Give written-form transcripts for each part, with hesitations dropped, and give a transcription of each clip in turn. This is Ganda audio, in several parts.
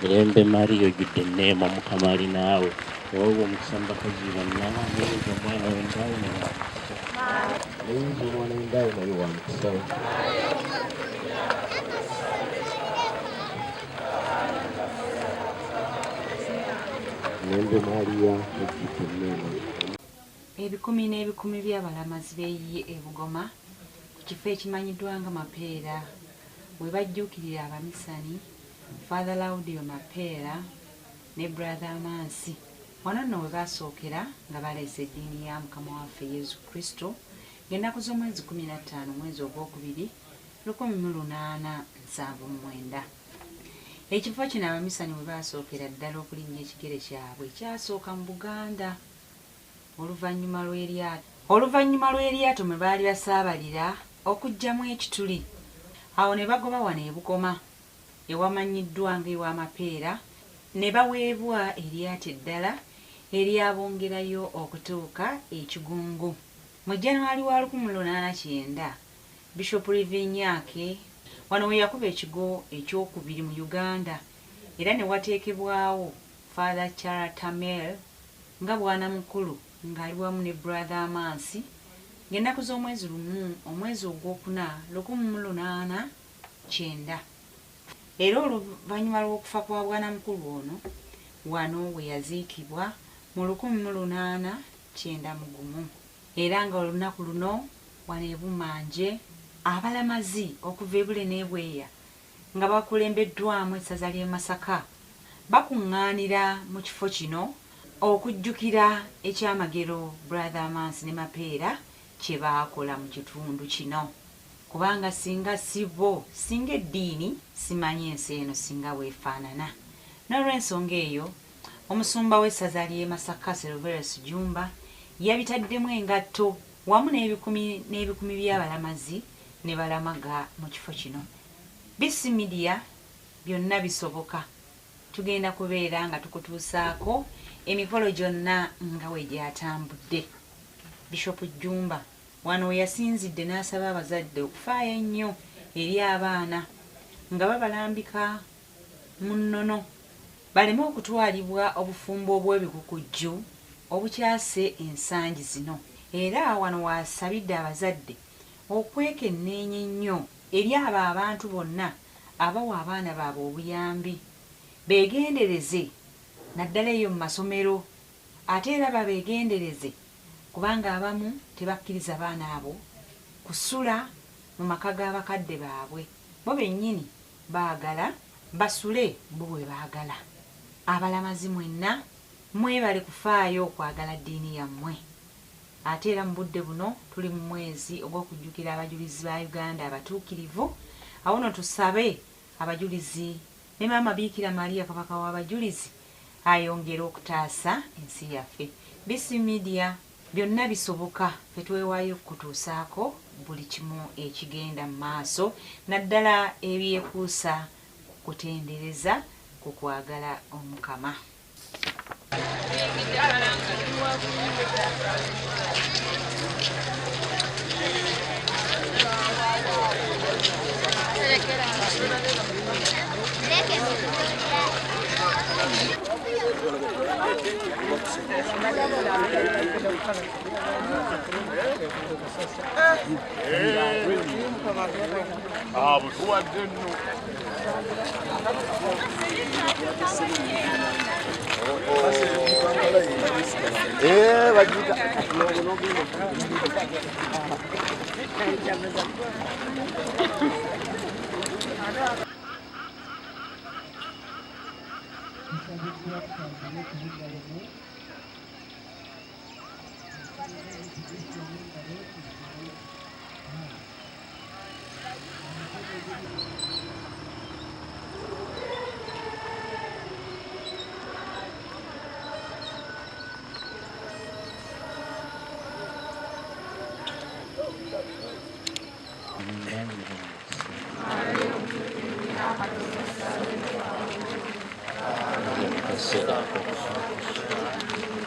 Mirembe Mario ojjudde enneema Mukama ali naawe. Wowe omukisamba kaziba naawe neyinza omwana w'endaayo neyinza omwana w'endaayo naye wa mukisa. Mirembe Maria ojjudde enneema. Ebikumi n'ebikumi by'abalamazi b'eyiye e Bugoma ku kifo ekimanyiddwa nga Mapeera we bajjuukirira abamisani Father Laudio Mapeera ne Bro.Amansi. Wano nno we basookera nga baleese eddiini ya Mukama waffe Yesu Kristo ng'ennaku z'omwezi 15 mwezi ogwokubiri 1879. Ekifo kino abamisani we basookera ddala okulinnya ekigere kyabwe kyasooka mu Buganda. Oluvannyuma lw'eryato mwe baali basaabalira okuggyamu ekituli. Awo ne bagoba wano e Bugoma ewamanyiddwa ng'ewa Mapeera ne baweebwa eryato eddala eryabongerayo okutuuka e Kigungu. Mu January wa 1890 Bishop Livinyaake wano we yakuba ekigo ekyokubiri mu Uganda era ne wateekebwawo Father Charatamel nga bwana mukulu ng'ali wamu ne Bro.Amansi ng'ennaku z'omwezi lumu omwezi ogwokuna 1890. Era oluvannyuma lw'okufa kwa bwana mukulu ono wano we yaziikibwa mu 1891. Era nga olunaku luno wano e Bumanje abalamazi okuva e Bule n'Ebweya nga bakulembeddwamu essaza ly'e Masaka bakuŋŋaanira mu kifo kino okujjukira ekyamagero Bro.Amansi ne Mapeera kye baakola mu kitundu kino. Kubanga singa sibo, singa eddiini simanyi ensi eno singa weefaanana. N'olw'ensonga eyo omusumba w'essaza ly'e Masaka Silverus Jumba yabitaddemu engatto wamu n'ebikumi by'abalamazi ne balamaga mu kifo kino. BC Media byonna bisoboka. Tugenda kubeera nga tukutuusaako emikolo gyonna nga we gyatambudde. Bishop Jumba wano we yasinzidde n'asaba abazadde okufaayo ennyo eri abaana nga babalambika mu nnono baleme okutwalibwa obufumbo obw'ebikukujju obukyase ensangi zino. Era wano wasabidde abazadde okwekenneenya ennyo eri abo abantu bonna abawa abaana baabwe obuyambi beegendereze naddala eyo mu masomero ate era babeegendereze kubanga abamu tebakkiriza baana abo kusula mu maka g'abakadde baabwe. Bo bennyini baagala basule bo bwe baagala. Abalamazi mwenna mwebale kufaayo okwagala ddiini yammwe. Ate era mu budde buno tuli mu mwezi ogw'okujjukira abajulizi ba Uganda abatuukirivu. Awo nno tusabe abajulizi ne Maama Biikira Maria kabaka w'abajulizi ayongera okutaasa ensi yaffe. BC Media byonna bisoboka ffe twewaayo okutuusaako buli kimu ekigenda mu maaso naddala ebyekuusa ku kutendereza ku kwagala Omukama.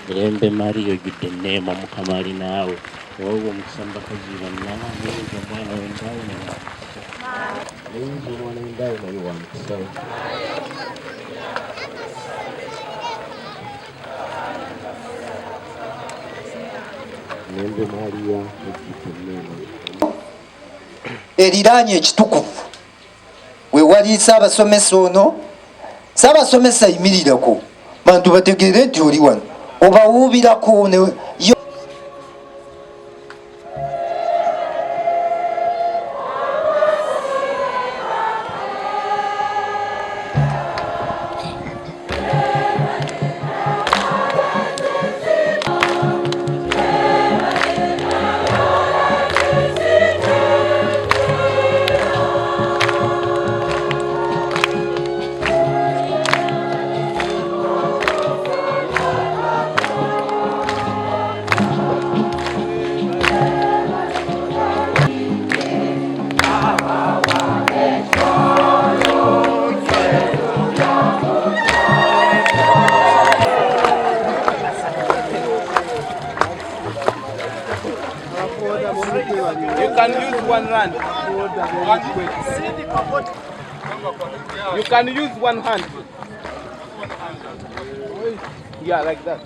Mirembe Maria ojjudde enneema Mukama ali naawe. wowe omukisa bakazi bonna nayinza omwana w'endaawo naye nayinza omwana w'endaawo naye wa mukisa nembe Maria eriraanye ekitukuvu wewali Ssaabasomesa ono. Ssaabasomesa yimirirako bantu bategeere nti oli wano obawuubirako You can use one hand. Yeah, like that.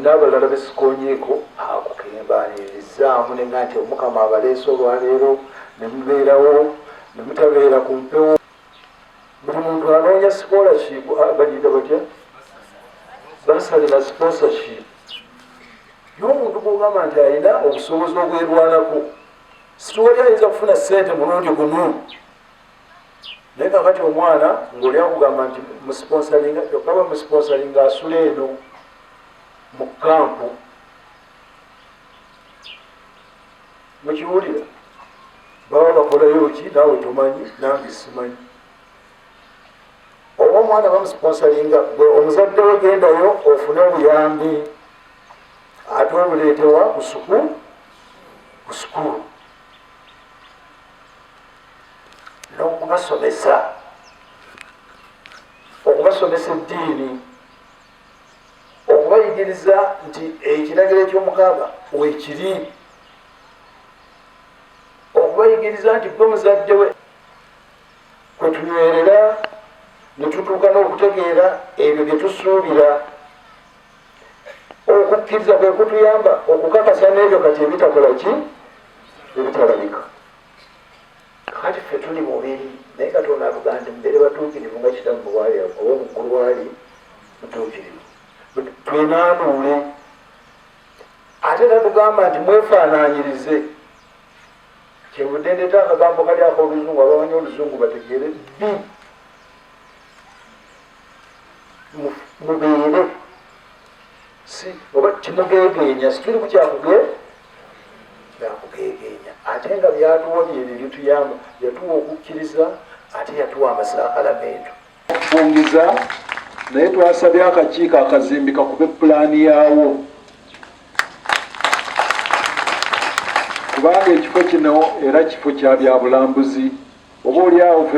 Abalala besikonyeeko akukembanirizzaamu nenga nti omukama abaleese olwaleero ne mubeerawo ne mutabeera ku mpewo. Buli muntu anoonya scholarship bagiyita batya basali na sponsorship y'omuntu gwogamba nti alina obusobozi obwerwanako situwali ayinza kufuna ssente mulundi gumu naye kakati omwana ng'oli akugamba nti musponsalinga kyokka musponsalinga asula eno mu kampu mukiwulira baba bakolayo ki naawe tomanyi nange simanyi oba omwana bamusponsalinga gwe omuzadde we gendayo ofune obuyambi ate obuleetewa ku sukulu n'okubasomesa eddiini okubayigiriza nti ekiragiro eky'omukaaga weekiri okubayigiriza nti gwe muzadde we kwe tunywerera ne tutuuka n'okutegeera ebyo bye tusuubira okukkiriza kwe kutuyamba okukakasa n'ebyo kati ebitakola ki ebitalabika. Kati ffe tuli mubiri naye Katonda avuga nti mbeere batuukirivu nga kitamu bwali oba omukulu wali mutuukirivu twenaanuule ate natugamba nti mwefaanaanyirize kyevudde ndeeta akagambo kali ako oluzungu abamanyi oluzungu bategeere mubeere si oba kimugeegeenya situli ku kyakugeegeenya ate nga byatuwonye ebyo byetuyamba yatuwa okukkiriza ate yatuwa amasaakalamentu okufungiza naye twasabye akakiiko akazimbi kakube pulaani yaawo kubanga ekifo kino era kifo kya byabulambuzi oba oliawo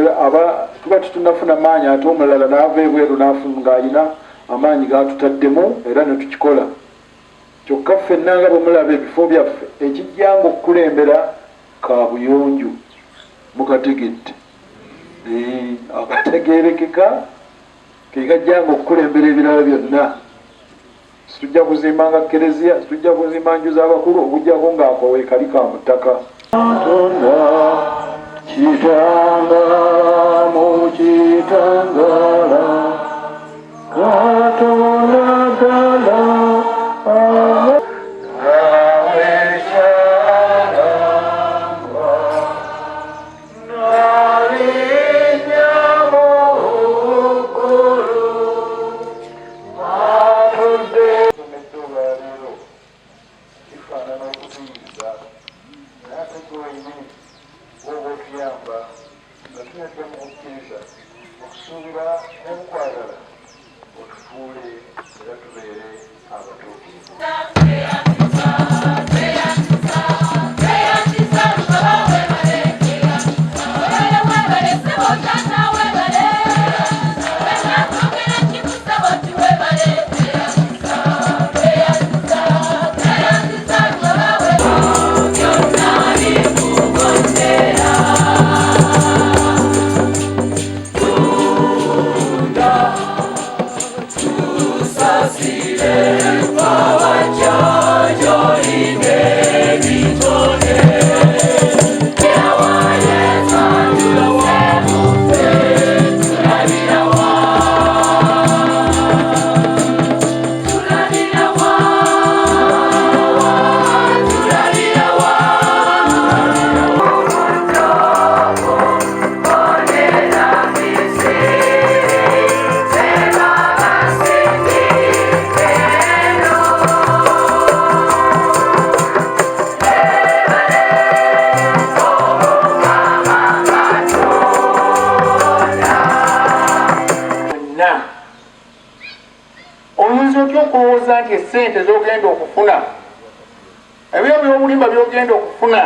tuba tutunafuna maanyi ate omulala naava ebweru ng'alina amaanyi gatutaddemu era netukikola kyokka ffenna nga bwemulaba ebifo byaffe ekijjanga okukulembera kabuyonjo mukategedde akategeerekeka kekajjanga okukulembera ebirala byonna. Situjja kuzimbanga kereziya, situjja kuzimba nju z'abakulu okujjako ng'akowe kali ka mu ttaka. Kitanga n'obukwagala otufuule era tubeere abatuukirivu. Oyinza otya okulowooza nti essente z'ogenda okufuna, ebyo by'obulimba by'ogenda okufuna,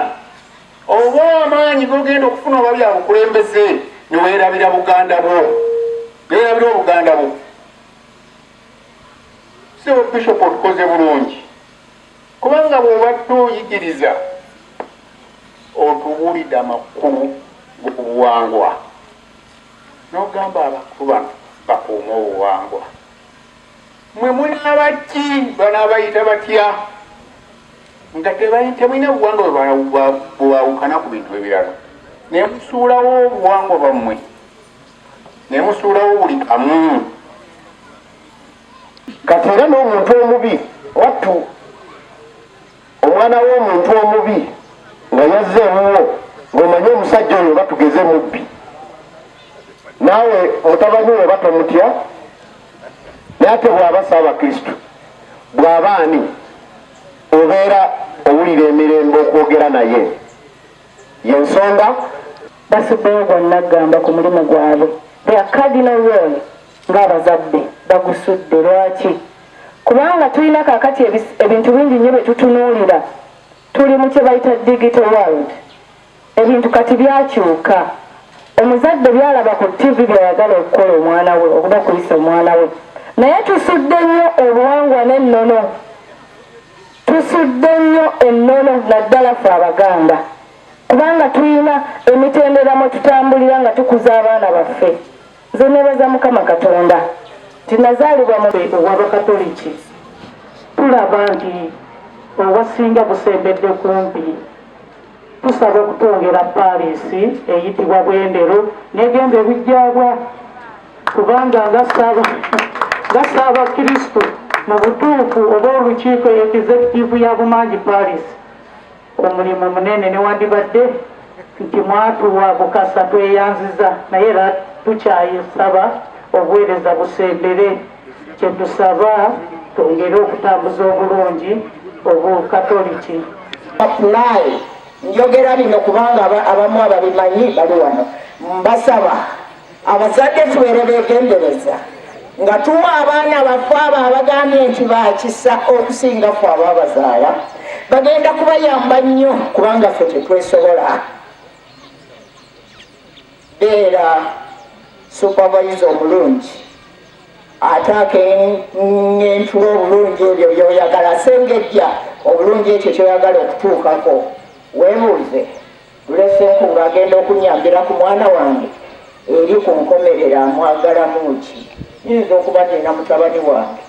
oba amaanyi g'ogenda okufuna oba bya bukulembeze ne weerabira Buganda bwo, ne weerabira Obuganda bwo. Si Bishop otukoze bulungi, kubanga bw'obadde oyigiriza otubuulidde amakulu g'obuwangwa n'ogamba abakulu bano bakuuma obuwangwa. Mwe muli abaki banaabayita batya nga temulina buwangwa bwebawukana ku bintu ebirala, ne musuulawo obuwangwa bammwe, ne musuulawo buli kamu. Kati era n'omuntu omubi wattu omwana w'omuntu omubi nga yazzeemuwo ng'omanye omusajja oyo batugeze mubbi, naawe mutabani we batomutya. Ate bw'aba Ssaabakristo bw'aba ani obeera owulira emirembe okwogera naye. Y'ensonga basuddeyo bonna gamba ku mulimu gwabwe. Their cardinal role ng'abazadde bagusudde. Lwaki? Kubanga tulina kaakati ebintu bingi nnyo bye tutunuulira. Tuli mu kye bayita digital world. Ebintu kati byakyuka. Omuzadde byalaba ku TV byayagala okukola omwana we okuba kuyisa omwana we. Naye tusudde nnyo obuwangwa n'ennono, tusudde nnyo ennono naddala ffe Abaganda, kubanga tulina emitendera mwe tutambulira nga tukuza abaana baffe. Nze nebaza Mukama Katonda nti nazaalibwa mu ow'Abakatoliki. Tulaba nti owasinga busembedde kumpi. Tusaba okutwongera Paaliisi eyitibwa Bwendero negenda ebijjaabwa, kubanga nga Ssaabakristo mu butuufu oba olukiiko executive ya Bumangi Paaliisi omulimu munene newandibadde nti mwatuwa Bukasa tweyanziza, naye era tukyayisaba obuweereza busembere. Kye tusaba twongere okutambuza obulungi Obukatoliki. Njogera bino kubanga abamu ababimanyi bali wano. Mbasaba abazadde tubeere beegendereza nga tuwa abaana baffe abo abagambye nti bakisa okusinga ffe abaabazaala, bagenda kubayamba nnyo kubanga ffe tetwesobola. Beera supervisor omulungi, ataaka entulo obulungi ebyo byoyagala, sengejja obulungi ekyo kyoyagala okutuukako. Weebuuze Lulesenku ng'agenda okunyambira ku mwana wange eri ku nkomerera amwagala muki. Nyinza okuba nina mutabani wange